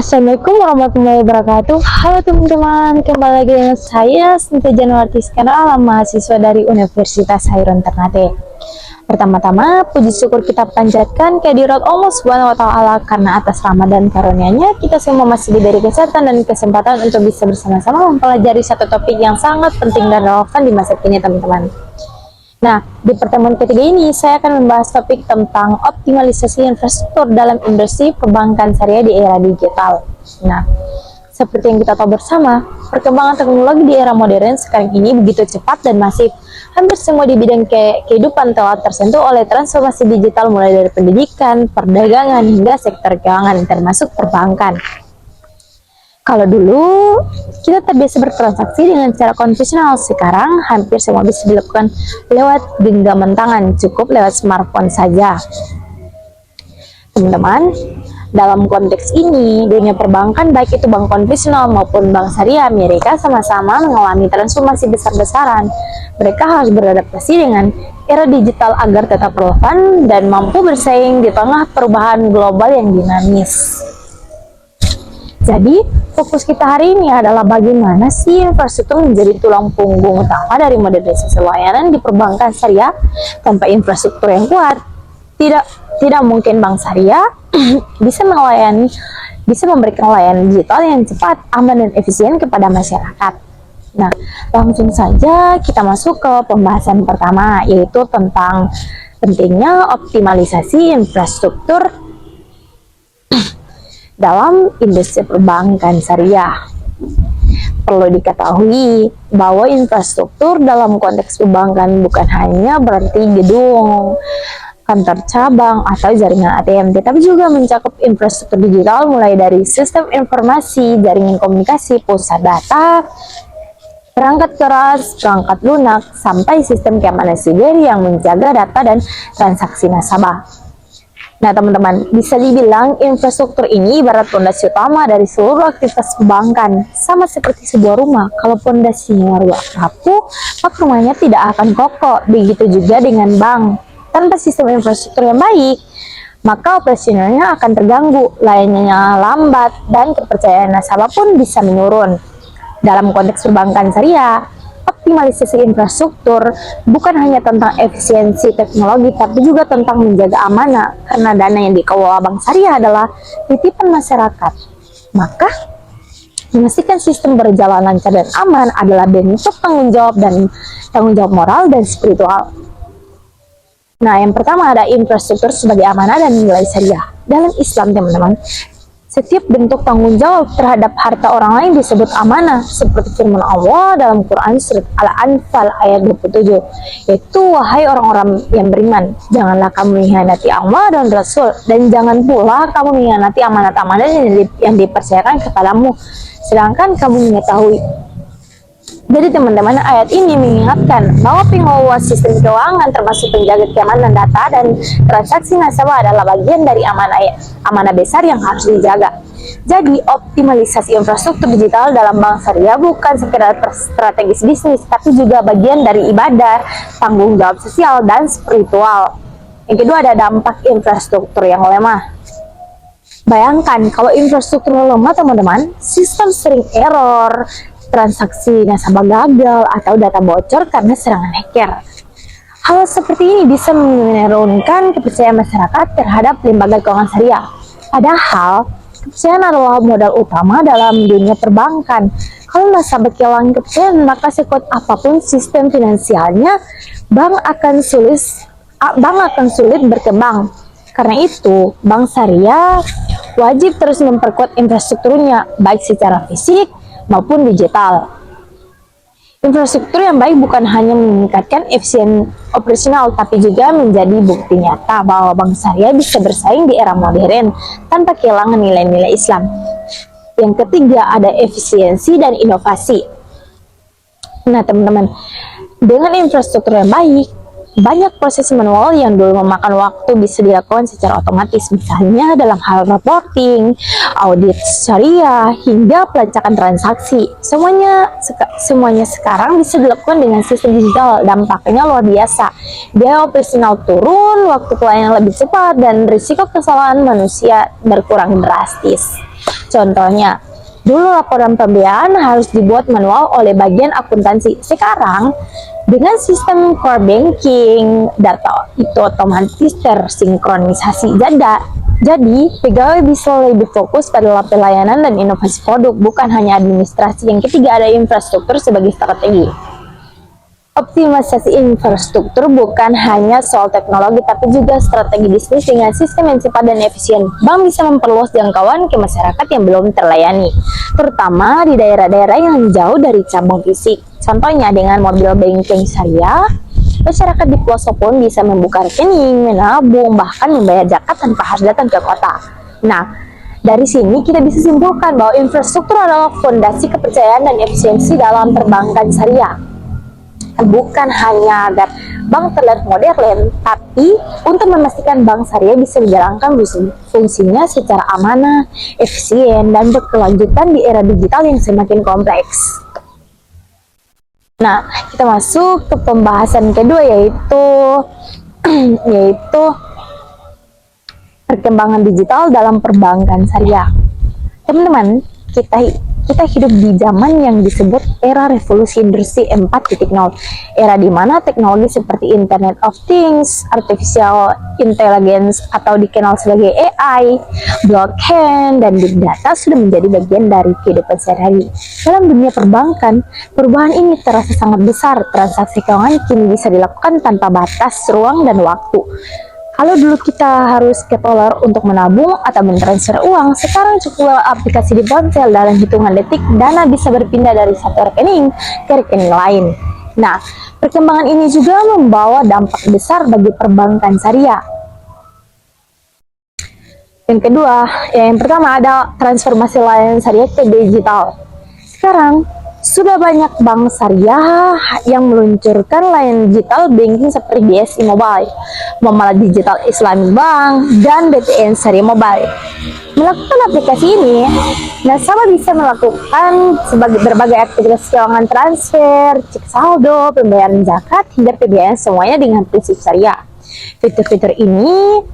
Assalamualaikum warahmatullahi wabarakatuh. Halo teman-teman, kembali lagi dengan saya Sinta Januarti Alam, mahasiswa dari Universitas Hairun Ternate. Pertama-tama, puji syukur kita panjatkan kehadirat Allah Subhanahu wa Ta'ala, karena atas rahmat dan karunia-Nya kita semua masih diberi kesehatan dan kesempatan untuk bisa bersama-sama mempelajari satu topik yang sangat penting dan relevan di masa kini, teman-teman. Nah, di pertemuan ketiga ini saya akan membahas topik tentang optimalisasi infrastruktur dalam industri perbankan syariah di era digital. Nah, seperti yang kita tahu bersama, perkembangan teknologi di era modern sekarang ini begitu cepat dan masif. Hampir semua di bidang kehidupan telah tersentuh oleh transformasi digital, mulai dari pendidikan, perdagangan, hingga sektor keuangan, termasuk perbankan. Kalau dulu kita terbiasa bertransaksi dengan cara konvensional, sekarang hampir semua bisa dilakukan lewat genggaman tangan, cukup lewat smartphone saja. Teman-teman, dalam konteks ini, dunia perbankan baik itu bank konvensional maupun bank syariah, mereka sama-sama mengalami transformasi besar-besaran. Mereka harus beradaptasi dengan era digital agar tetap relevan dan mampu bersaing di tengah perubahan global yang dinamis. Jadi, fokus kita hari ini adalah bagaimana sih infrastruktur menjadi tulang punggung utama dari modernisasi layanan di perbankan syariah. Tanpa infrastruktur yang kuat, tidak mungkin bank syariah bisa memberikan layanan digital yang cepat, aman, dan efisien kepada masyarakat. Nah, langsung saja kita masuk ke pembahasan pertama, yaitu tentang pentingnya optimalisasi infrastruktur dalam industri perbankan syariah. Perlu diketahui bahwa infrastruktur dalam konteks perbankan bukan hanya berarti gedung, kantor cabang, atau jaringan ATM, tetapi juga mencakup infrastruktur digital mulai dari sistem informasi, jaringan komunikasi, pusat data, perangkat keras, perangkat lunak, sampai sistem keamanan siber yang menjaga data dan transaksi nasabah. Nah teman-teman, bisa dibilang infrastruktur ini ibarat fondasi utama dari seluruh aktivitas perbankan. Sama seperti sebuah rumah, kalau fondasinya rapuh, maka rumahnya tidak akan kokoh. Begitu juga dengan bank. Tanpa sistem infrastruktur yang baik, maka operasionalnya akan terganggu, layanannya lambat, dan kepercayaan nasabah pun bisa menurun. Dalam konteks perbankan syariah, optimalisasi infrastruktur bukan hanya tentang efisiensi teknologi, tapi juga tentang menjaga amanah, karena dana yang dikelola bank syariah adalah titipan masyarakat. Maka, memastikan sistem berjalan lancar dan aman adalah bentuk tanggung jawab moral dan spiritual. Nah, yang pertama ada infrastruktur sebagai amanah dan nilai syariah. Dalam Islam, teman-teman, setiap bentuk tanggung jawab terhadap harta orang lain disebut amanah, seperti firman Allah dalam Quran surat Al-Anfal ayat 27, yaitu wahai orang-orang yang beriman, janganlah kamu mengkhianati Allah dan Rasul, dan jangan pula kamu mengkhianati amanat-amanat yang dipercayakan kepadamu, sedangkan kamu mengetahui. Jadi teman-teman, ayat ini mengingatkan bahwa pengelola sistem keuangan termasuk penjaga keamanan data dan transaksi nasabah adalah bagian dari amanah besar yang harus dijaga. Jadi optimalisasi infrastruktur digital dalam bank syariah bukan sekedar strategis bisnis, tapi juga bagian dari ibadah, tanggung jawab sosial, dan spiritual. Yang kedua ada dampak infrastruktur yang lemah. Bayangkan kalau infrastruktur lemah, teman-teman, sistem sering error, transaksi nasabah gagal, atau data bocor karena serangan hacker. Hal seperti ini bisa menurunkan kepercayaan masyarakat terhadap lembaga keuangan syariah. Padahal, kepercayaan adalah modal utama dalam dunia perbankan. Kalau nasabah kehilangan kepercayaan, maka sekuat apapun sistem finansialnya, bank akan sulit berkembang. Karena itu, bank syariah wajib terus memperkuat infrastrukturnya, baik secara fisik maupun digital. Infrastruktur yang baik bukan hanya meningkatkan efisien operasional, tapi juga menjadi bukti nyata bahwa bank syariah bisa bersaing di era modern tanpa kehilangan nilai-nilai Islam. Yang ketiga ada efisiensi dan inovasi. Nah teman-teman, dengan infrastruktur yang baik, banyak proses manual yang dulu memakan waktu bisa dilakukan secara otomatis, misalnya dalam hal reporting, audit syariah, hingga pelacakan transaksi. Semuanya sekarang bisa dilakukan dengan sistem digital. Dampaknya luar biasa. Biaya operasional turun, waktu pelayanan lebih cepat, dan risiko kesalahan manusia berkurang drastis. Contohnya, dulu laporan pembiayaan harus dibuat manual oleh bagian akuntansi. Sekarang, dengan sistem core banking, data itu otomatis tersinkronisasi. Jadi, pegawai bisa lebih fokus pada pelayanan dan inovasi produk, bukan hanya administrasi. Yang ketiga, ada infrastruktur sebagai strategi. Optimalisasi infrastruktur bukan hanya soal teknologi, tapi juga strategi bisnis. Dengan sistem yang cepat dan efisien, bank bisa memperluas jangkauan ke masyarakat yang belum terlayani, terutama di daerah-daerah yang jauh dari cabang fisik. Contohnya, dengan mobile banking syariah, masyarakat di pelosok pun bisa membuka rekening, menabung, bahkan membayar zakat tanpa harus datang ke kota. Nah, dari sini kita bisa simpulkan bahwa infrastruktur adalah fondasi kepercayaan dan efisiensi dalam perbankan syariah. Bukan hanya agar bank terlihat modern, tapi untuk memastikan bank syariah bisa menjalankan fungsinya secara amanah, efisien, dan berkelanjutan di era digital yang semakin kompleks. Nah, kita masuk ke pembahasan kedua, yaitu perkembangan digital dalam perbankan syariah. Teman-teman, kita hidup di zaman yang disebut era revolusi industri 4.0, era di mana teknologi seperti Internet of Things, Artificial Intelligence atau dikenal sebagai AI, blockchain, dan big data sudah menjadi bagian dari kehidupan sehari-hari. Dalam dunia perbankan, perubahan ini terasa sangat besar. Transaksi keuangan kini bisa dilakukan tanpa batas ruang dan waktu. Kalau dulu kita harus ke teller untuk menabung atau mentransfer uang, sekarang cukup aplikasi di ponsel. Dalam hitungan detik, dana bisa berpindah dari satu rekening ke rekening lain. Nah, perkembangan ini juga membawa dampak besar bagi perbankan syariah. Yang pertama ada transformasi layanan syariah ke digital. Sekarang, sudah banyak bank syariah yang meluncurkan layanan digital banking seperti BSI Mobile, Muamalah Digital Islamic Bank, dan BTN Syariah Mobile. Melakukan aplikasi ini, nasabah bisa melakukan berbagai aktivitas keuangan, transfer, cek saldo, pembayaran zakat, hingga pembiayaan semuanya dengan prinsip syariah. Fitur-fitur ini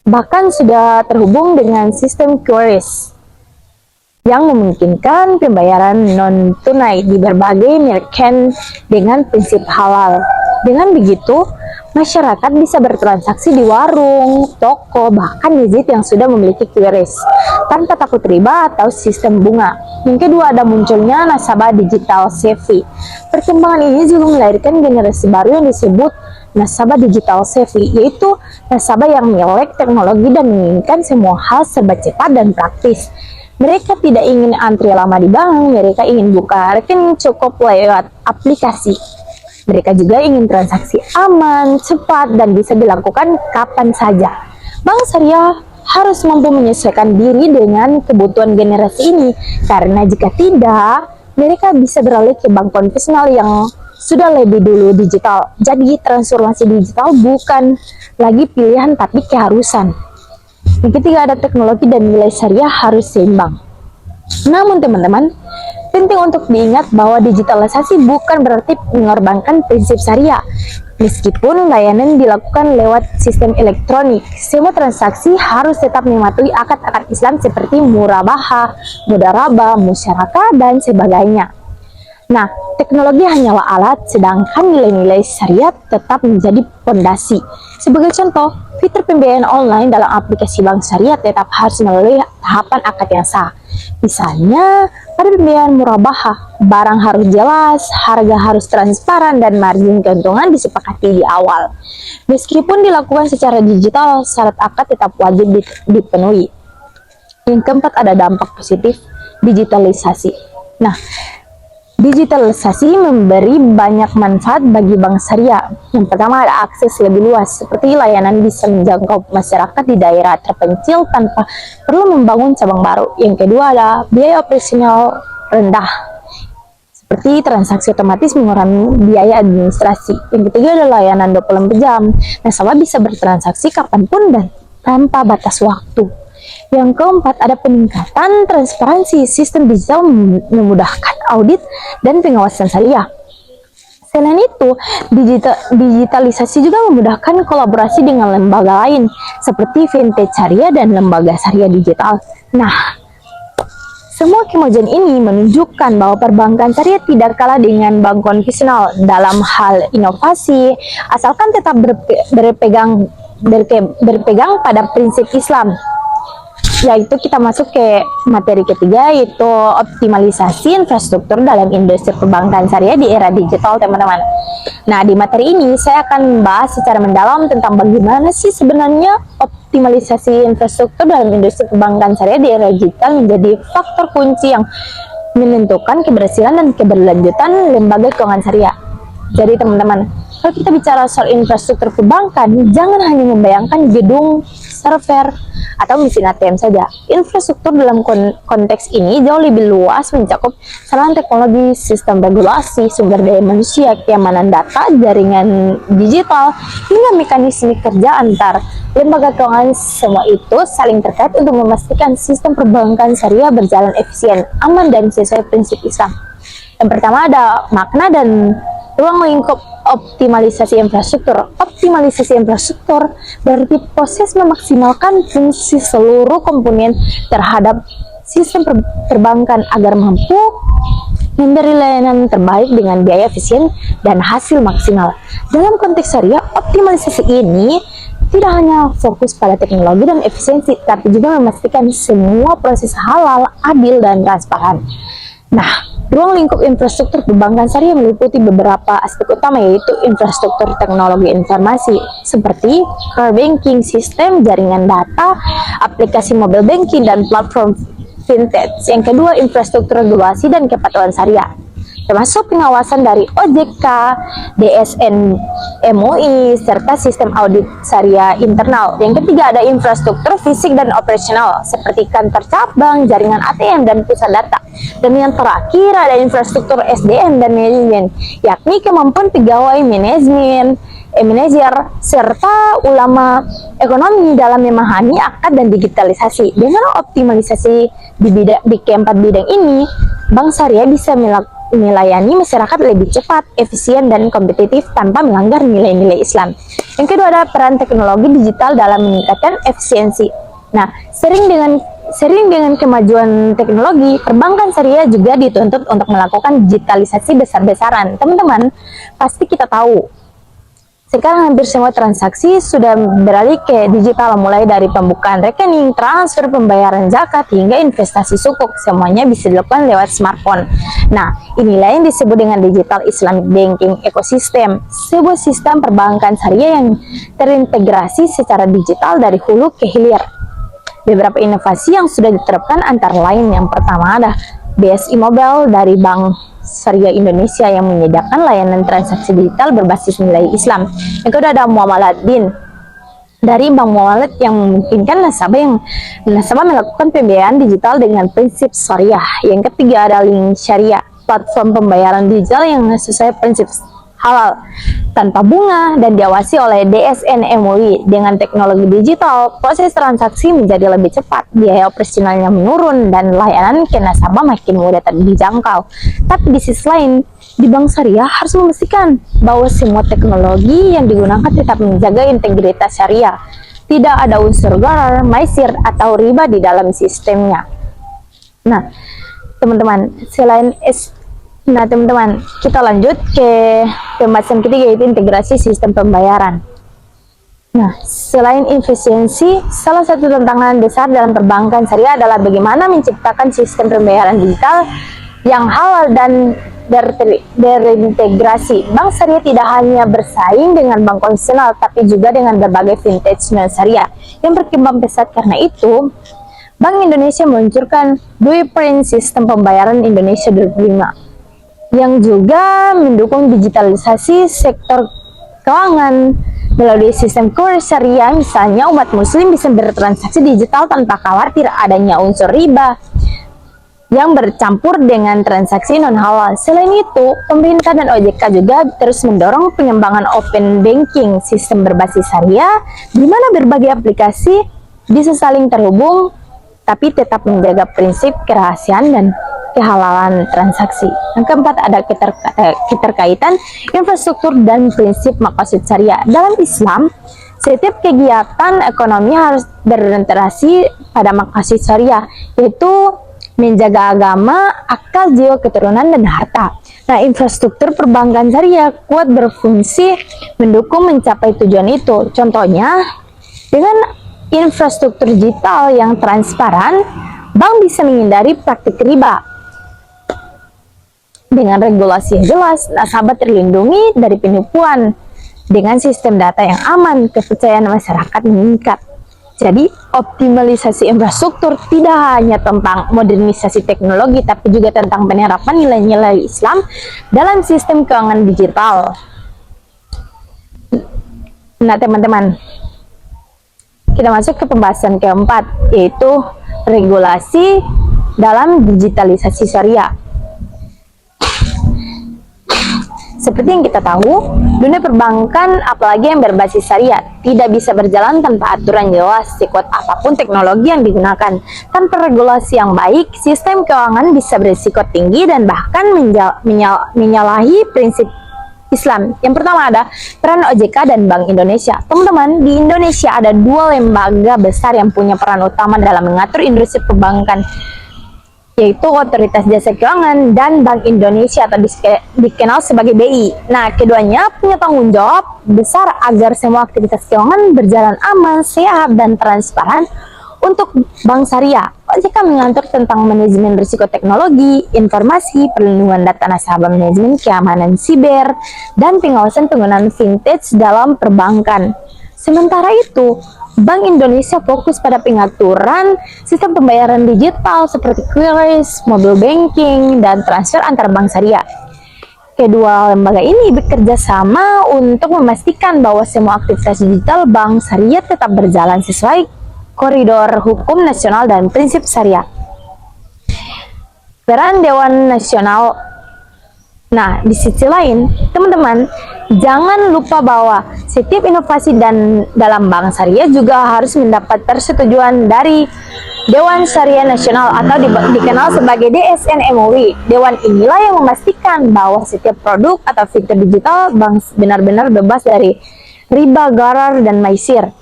bahkan sudah terhubung dengan sistem QRIS yang memungkinkan pembayaran non-tunai di berbagai merchant dengan prinsip halal. Dengan begitu, masyarakat bisa bertransaksi di warung, toko, bahkan masjid yang sudah memiliki QRIS tanpa takut riba atau sistem bunga. Yang kedua, ada munculnya nasabah digital savvy. Perkembangan ini juga melahirkan generasi baru yang disebut nasabah digital savvy, yaitu nasabah yang melek teknologi dan menginginkan semua hal serba cepat dan praktis. Mereka tidak ingin antri lama di bank, mereka ingin buka rekening cukup lewat aplikasi. Mereka juga ingin transaksi aman, cepat, dan bisa dilakukan kapan saja. Bank syariah harus mampu menyesuaikan diri dengan kebutuhan generasi ini, karena jika tidak, mereka bisa beralih ke bank konvensional yang sudah lebih dulu digital. Jadi transformasi digital bukan lagi pilihan tapi keharusan. Yang ketiga, ada teknologi dan nilai syariah harus seimbang. Namun teman-teman, penting untuk diingat bahwa digitalisasi bukan berarti mengorbankan prinsip syariah. Meskipun layanan dilakukan lewat sistem elektronik, semua transaksi harus tetap mematuhi akad-akad Islam seperti murabahah, mudharabah, musyarakah, dan sebagainya. Nah, teknologi hanyalah alat, sedangkan nilai-nilai syariat tetap menjadi fondasi. Sebagai contoh, fitur pembiayaan online dalam aplikasi bank syariat tetap harus melalui tahapan akad yang sah. Misalnya, pada pembiayaan murabahah, barang harus jelas, harga harus transparan, dan margin keuntungan disepakati di awal. Meskipun dilakukan secara digital, syarat akad tetap wajib dipenuhi. Yang keempat, ada dampak positif digitalisasi. Nah, digitalisasi memberi banyak manfaat bagi bank syariah. Yang pertama, ada akses lebih luas, seperti layanan bisa menjangkau masyarakat di daerah terpencil tanpa perlu membangun cabang baru. Yang kedua, ada biaya operasional rendah, seperti transaksi otomatis mengurangi biaya administrasi. Yang ketiga, ada layanan 24 jam. Nasabah bisa bertransaksi kapanpun dan tanpa batas waktu. Yang keempat, ada peningkatan transparansi. Sistem digital memudahkan audit dan pengawasan syariah. Selain itu, digitalisasi juga memudahkan kolaborasi dengan lembaga lain seperti fintech syariah dan lembaga syariah digital. Nah, Semua kemajuan ini menunjukkan bahwa perbankan syariah tidak kalah dengan bank konvensional dalam hal inovasi, asalkan tetap berpegang pada prinsip Islam. Yaitu kita masuk ke materi ketiga, yaitu optimalisasi infrastruktur dalam industri perbankan syariah di era digital, teman-teman. Nah, di materi ini saya akan membahas secara mendalam tentang bagaimana sih sebenarnya optimalisasi infrastruktur dalam industri perbankan syariah di era digital menjadi faktor kunci yang menentukan keberhasilan dan keberlanjutan lembaga keuangan syariah. Jadi teman-teman, kalau kita bicara soal infrastruktur perbankan, jangan hanya membayangkan gedung, server, atau mesin ATM saja. Infrastruktur dalam konteks ini jauh lebih luas, mencakup sarana teknologi, sistem regulasi, sumber daya manusia, keamanan data, jaringan digital, hingga mekanisme kerja antar lembaga keuangan. Semua itu saling terkait untuk memastikan sistem perbankan syariah berjalan efisien, aman, dan sesuai prinsip Islam. Yang pertama ada makna dan ruang lingkup optimalisasi infrastruktur. Optimalisasi infrastruktur berarti proses memaksimalkan fungsi seluruh komponen terhadap sistem perbankan agar mampu memberi layanan terbaik dengan biaya efisien dan hasil maksimal. Dalam konteks syariah, optimalisasi ini tidak hanya fokus pada teknologi dan efisiensi, tapi juga memastikan semua proses halal, adil, dan transparan. Nah, ruang lingkup infrastruktur perbankan syariah meliputi beberapa aspek utama, yaitu infrastruktur teknologi informasi seperti core banking system, jaringan data, aplikasi mobile banking, dan platform fintech. Yang kedua, infrastruktur regulasi dan kepatuhan syariah, termasuk pengawasan dari OJK, DSN, MUI, serta sistem audit syariah internal. Yang ketiga, ada infrastruktur fisik dan operasional seperti kantor cabang, jaringan ATM, dan pusat data. Dan yang terakhir ada infrastruktur SDM dan manajemen, yakni kemampuan pegawai manajer, serta ulama ekonomi dalam memahami akad dan digitalisasi. Dengan optimalisasi di keempat bidang ini, bank syariah bisa melayani masyarakat lebih cepat, efisien, dan kompetitif tanpa melanggar nilai-nilai Islam. Yang kedua ada peran teknologi digital dalam meningkatkan efisiensi. Nah, sering dengan kemajuan teknologi, perbankan syariah juga dituntut untuk melakukan digitalisasi besar-besaran. Teman-teman, pasti kita tahu sekarang hampir semua transaksi sudah beralih ke digital, mulai dari pembukaan rekening, transfer, pembayaran zakat, hingga investasi sukuk. Semuanya bisa dilakukan lewat smartphone. Nah, inilah yang disebut dengan digital Islamic banking ecosystem, sebuah sistem perbankan syariah yang terintegrasi secara digital dari hulu ke hilir. Beberapa inovasi yang sudah diterapkan antara lain, yang pertama ada BSI Mobile dari Bank Syariah Indonesia yang menyediakan layanan transaksi digital berbasis nilai Islam. Yang kedua ada Muamalat Din dari Bank Muamalat yang memungkinkan nasabah melakukan pembayaran digital dengan prinsip syariah. Yang ketiga ada Link Syariah, platform pembayaran digital yang sesuai prinsip halal, tanpa bunga, dan diawasi oleh DSN MUI. Dengan teknologi digital, proses transaksi menjadi lebih cepat, biaya operasionalnya menurun, dan layanan ke nasabah makin mudah dijangkau. Tapi di sisi lain, di bank syariah harus memastikan bahwa semua teknologi yang digunakan tetap menjaga integritas syariah. Tidak ada unsur gharar, maisir, atau riba di dalam sistemnya. Nah, teman-teman, kita lanjut ke pembahasan ketiga, yaitu integrasi sistem pembayaran. Nah, selain efisiensi, salah satu tantangan besar dalam perbankan syariah adalah bagaimana menciptakan sistem pembayaran digital yang halal dan terintegrasi. Bank syariah tidak hanya bersaing dengan bank konvensional, tapi juga dengan berbagai fintech syariah yang berkembang pesat. Karena itu, Bank Indonesia meluncurkan Blueprint Sistem Pembayaran Indonesia 2025 yang juga mendukung digitalisasi sektor keuangan. Melalui sistem KUR syariah, misalnya umat muslim bisa bertransaksi digital tanpa khawatir adanya unsur riba yang bercampur dengan transaksi non-halal. Selain itu, pemerintah dan OJK juga terus mendorong pengembangan open banking, sistem berbasis syariah, di mana berbagai aplikasi bisa saling terhubung, tapi tetap menjaga prinsip kerahasiaan dan kehalalan transaksi. Yang keempat ada keterkaitan infrastruktur dan prinsip maqasid syariah. Dalam Islam, setiap kegiatan ekonomi harus berorientasi pada maqasid syariah, yaitu menjaga agama, akal, jiwa, keturunan, dan harta. Nah, infrastruktur perbankan syariah kuat berfungsi mendukung mencapai tujuan itu. Contohnya, dengan infrastruktur digital yang transparan, bank bisa menghindari praktik riba. Dengan regulasi yang jelas, nasabah terlindungi dari penipuan. Dengan sistem data yang aman, kepercayaan masyarakat meningkat. Jadi, optimalisasi infrastruktur tidak hanya tentang modernisasi teknologi, tapi juga tentang penerapan nilai-nilai Islam dalam sistem keuangan digital. Nah, teman-teman, kita masuk ke pembahasan keempat, yaitu regulasi dalam digitalisasi syariah. Seperti yang kita tahu, dunia perbankan apalagi yang berbasis syariah tidak bisa berjalan tanpa aturan jelas. Sekuat apapun teknologi yang digunakan, tanpa regulasi yang baik, sistem keuangan bisa berisiko tinggi dan bahkan menyalahi prinsip Islam. Yang pertama ada peran OJK dan Bank Indonesia. Teman-teman, di Indonesia ada dua lembaga besar yang punya peran utama dalam mengatur industri perbankan, yaitu Otoritas Jasa Keuangan dan Bank Indonesia atau dikenal sebagai BI. Nah, keduanya punya tanggung jawab besar agar semua aktivitas keuangan berjalan aman, sehat, dan transparan untuk bank syariah. OJK mengatur tentang manajemen risiko teknologi, informasi, perlindungan data nasabah, manajemen keamanan siber, dan pengawasan penggunaan fintech dalam perbankan. Sementara itu, Bank Indonesia fokus pada pengaturan sistem pembayaran digital seperti QRIS, mobile banking, dan transfer antar bank syariah. Kedua lembaga ini bekerja sama untuk memastikan bahwa semua aktivitas digital bank syariah tetap berjalan sesuai koridor hukum nasional dan prinsip syariah. Peran Dewan Nasional. Nah, di sisi lain, teman-teman, jangan lupa bahwa setiap inovasi dalam bank syariah juga harus mendapat persetujuan dari Dewan Syariah Nasional atau dikenal sebagai DSN MUI. Dewan inilah yang memastikan bahwa setiap produk atau fitur digital bank benar-benar bebas dari riba, gharar, dan maisir.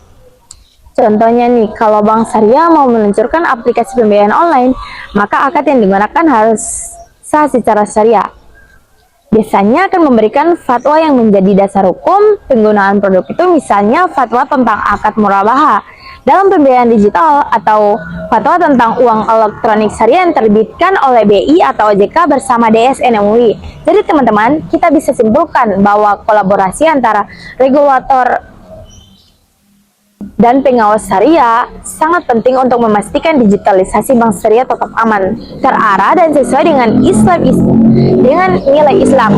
Contohnya nih, kalau bank syariah mau meluncurkan aplikasi pembayaran online, maka akad yang digunakan harus sah secara syariah. Biasanya akan memberikan fatwa yang menjadi dasar hukum penggunaan produk itu, misalnya fatwa tentang akad murabaha dalam pembayaran digital atau fatwa tentang uang elektronik syariah yang terbitkan oleh BI atau OJK bersama DSN MUI. Jadi teman-teman, kita bisa simpulkan bahwa kolaborasi antara regulator dan pengawas syariah sangat penting untuk memastikan digitalisasi bank syariah tetap aman, terarah, dan sesuai dengan nilai Islam.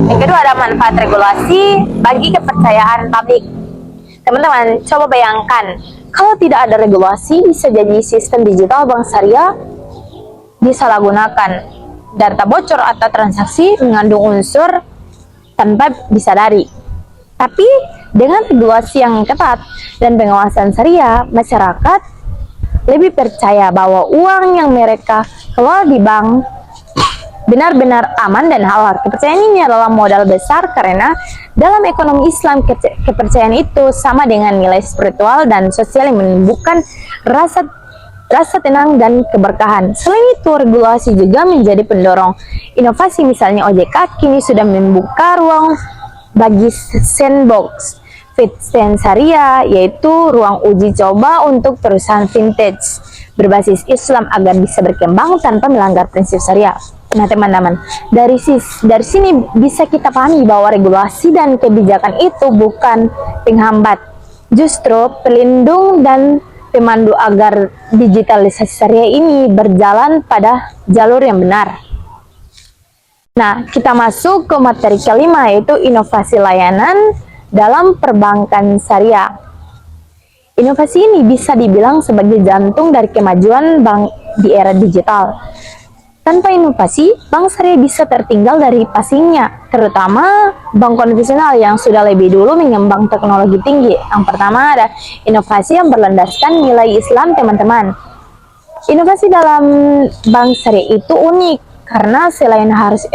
Yang kedua ada manfaat regulasi bagi kepercayaan publik. Teman-teman, coba bayangkan kalau tidak ada regulasi, bisa jadi sistem digital bank syariah disalahgunakan, data bocor atau transaksi mengandung unsur tanpa disadari. Tapi dengan regulasi yang ketat dan pengawasan syariah, masyarakat lebih percaya bahwa uang yang mereka kelola di bank benar-benar aman dan halal. Kepercayaan ini adalah modal besar karena dalam ekonomi Islam, kepercayaan itu sama dengan nilai spiritual dan sosial yang menumbuhkan rasa tenang dan keberkahan. Selain itu, regulasi juga menjadi pendorong inovasi. Misalnya OJK kini sudah membuka ruang bagi sandbox Fintech syariah, yaitu ruang uji coba untuk perusahaan fintech berbasis Islam agar bisa berkembang tanpa melanggar prinsip syariah. Nah teman-teman, dari sini bisa kita pahami bahwa regulasi dan kebijakan itu bukan penghambat, justru pelindung dan pemandu agar digitalisasi syariah ini berjalan pada jalur yang benar. Nah, kita masuk ke materi kelima, yaitu inovasi layanan dalam perbankan syariah. Inovasi ini bisa dibilang sebagai jantung dari kemajuan bank di era digital. Tanpa inovasi, bank syariah bisa tertinggal dari passingnya, terutama bank konvensional yang sudah lebih dulu mengembang teknologi tinggi. Yang pertama ada inovasi yang berlandaskan nilai Islam, teman-teman. Inovasi dalam bank syariah itu unik karena selain harus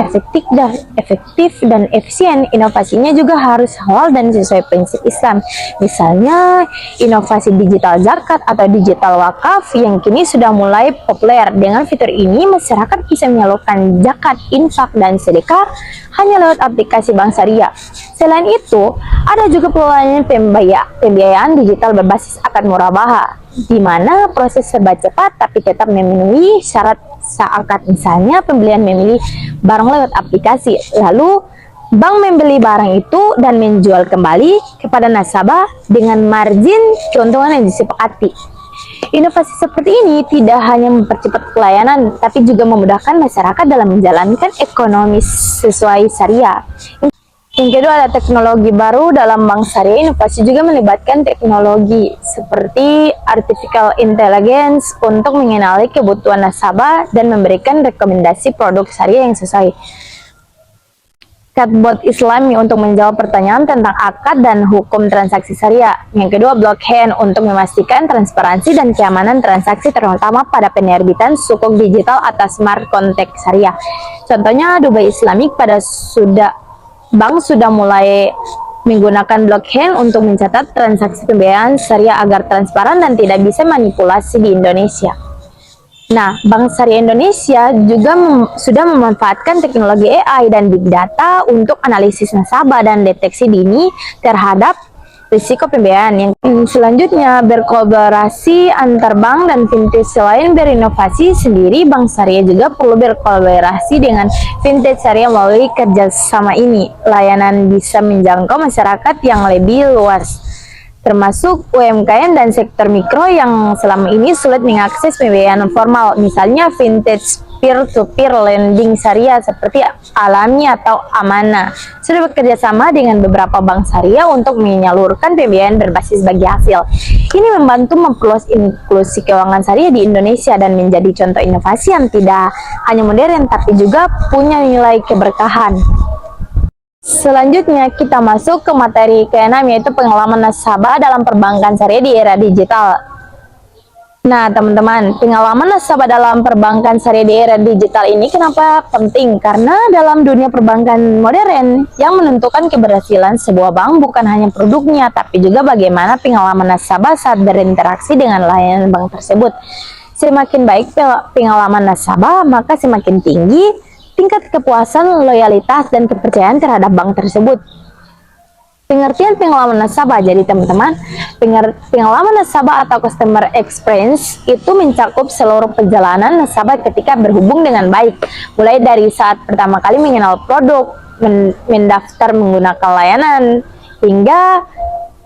efektif dan efisien. Inovasinya juga harus halal dan sesuai prinsip Islam. Misalnya, inovasi digital zakat atau digital wakaf yang kini sudah mulai populer. Dengan fitur ini, masyarakat bisa menyalurkan zakat, infak, dan sedekah hanya lewat aplikasi Bank Syariah. Selain itu, ada juga pelayanan pembiayaan digital berbasis akad murabahah, di mana proses serba cepat tapi tetap memenuhi syarat akad. Misalnya pembelian memilih barang lewat aplikasi, lalu bank membeli barang itu dan menjual kembali kepada nasabah dengan margin keuntungan yang disepakati. Inovasi seperti ini tidak hanya mempercepat pelayanan, tapi juga memudahkan masyarakat dalam menjalankan ekonomi sesuai syariah. Yang kedua, ada teknologi baru dalam bank syariah. Inovasi juga melibatkan teknologi seperti artificial intelligence untuk mengenali kebutuhan nasabah dan memberikan rekomendasi produk syariah yang sesuai. Chatbot Islami untuk menjawab pertanyaan tentang akad dan hukum transaksi syariah. Yang kedua, blockchain untuk memastikan transparansi dan keamanan transaksi, terutama pada penerbitan sukuk digital atas smart contract syariah. Contohnya, Dubai Islamic bank sudah mulai menggunakan blockchain untuk mencatat transaksi pembiayaan syariah agar transparan dan tidak bisa manipulasi di Indonesia. Nah, Bank Syariah Indonesia juga sudah memanfaatkan teknologi AI dan Big Data untuk analisis nasabah dan deteksi dini terhadap risiko pembiayaan. Yang selanjutnya, berkolaborasi antar bank dan fintech. Selain berinovasi sendiri, Bank Syariah juga perlu berkolaborasi dengan fintech syariah. Melalui kerjasama ini, layanan bisa menjangkau masyarakat yang lebih luas, termasuk UMKM dan sektor mikro yang selama ini sulit mengakses pembiayaan formal. Misalnya vintage peer-to-peer lending syariah seperti Alami atau Amanah sudah bekerja sama dengan beberapa bank syariah untuk menyalurkan pembiayaan berbasis bagi hasil. Ini membantu memperluas inklusi keuangan syariah di Indonesia dan menjadi contoh inovasi yang tidak hanya modern tapi juga punya nilai keberkahan. Selanjutnya kita masuk ke materi ke-6, yaitu pengalaman nasabah dalam perbankan syariah di era digital. Nah teman-teman, pengalaman nasabah dalam perbankan syariah di era digital ini kenapa penting? Karena dalam dunia perbankan modern, yang menentukan keberhasilan sebuah bank bukan hanya produknya, tapi juga bagaimana pengalaman nasabah saat berinteraksi dengan layanan bank tersebut. Semakin baik pengalaman nasabah, maka semakin tinggi tingkat kepuasan, loyalitas, dan kepercayaan terhadap bank tersebut. Pengertian pengalaman nasabah, jadi teman-teman, pengalaman nasabah atau customer experience itu mencakup seluruh perjalanan nasabah ketika berhubung dengan baik, mulai dari saat pertama kali mengenal produk, mendaftar menggunakan layanan, hingga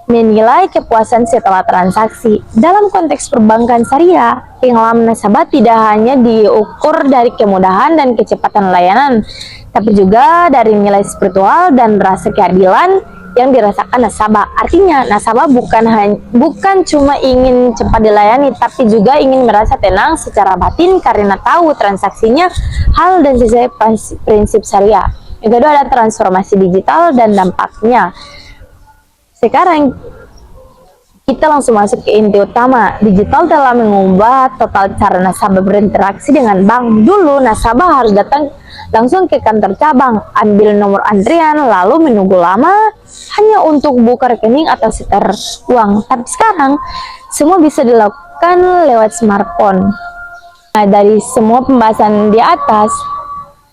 menilai kepuasan setelah transaksi. Dalam konteks perbankan syariah, pengalaman nasabah tidak hanya diukur dari kemudahan dan kecepatan layanan, tapi juga dari nilai spiritual dan rasa keadilan yang dirasakan nasabah. Artinya, nasabah bukan cuma ingin cepat dilayani, tapi juga ingin merasa tenang secara batin karena tahu transaksinya halal dan sesuai prinsip syariah. Yang kedua, ada transformasi digital dan dampaknya. Sekarang kita langsung masuk ke inti utama. Digital telah mengubah total cara nasabah berinteraksi dengan bank. Dulu nasabah harus datang langsung ke kantor cabang, ambil nomor antrian, lalu menunggu lama hanya untuk buka rekening atau setor uang. Tapi sekarang semua bisa dilakukan lewat smartphone. Nah, dari semua pembahasan di atas,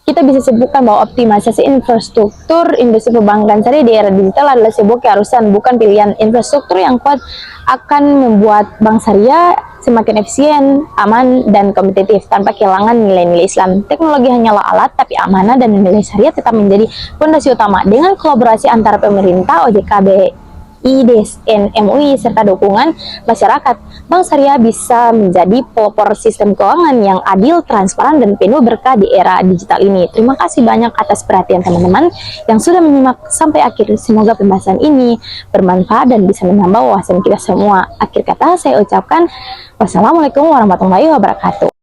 kita bisa sebutkan bahwa optimalisasi infrastruktur industri perbankan syariah di era digital adalah sebuah keharusan, bukan pilihan. Infrastruktur yang kuat akan membuat bank syariah semakin efisien, aman, dan kompetitif tanpa kehilangan nilai-nilai Islam. Teknologi hanyalah alat, tapi amanah dan nilai syariah tetap menjadi fondasi utama. Dengan kolaborasi antara pemerintah, OJK, BI, DSN, MUI, serta dukungan masyarakat, bank syariah bisa menjadi pelopor sistem keuangan yang adil, transparan, dan penuh berkah di era digital ini. Terima kasih banyak atas perhatian teman-teman yang sudah menyimak sampai akhir. Semoga pembahasan ini bermanfaat dan bisa menambah wawasan kita semua. Akhir kata saya ucapkan wassalamualaikum warahmatullahi wabarakatuh.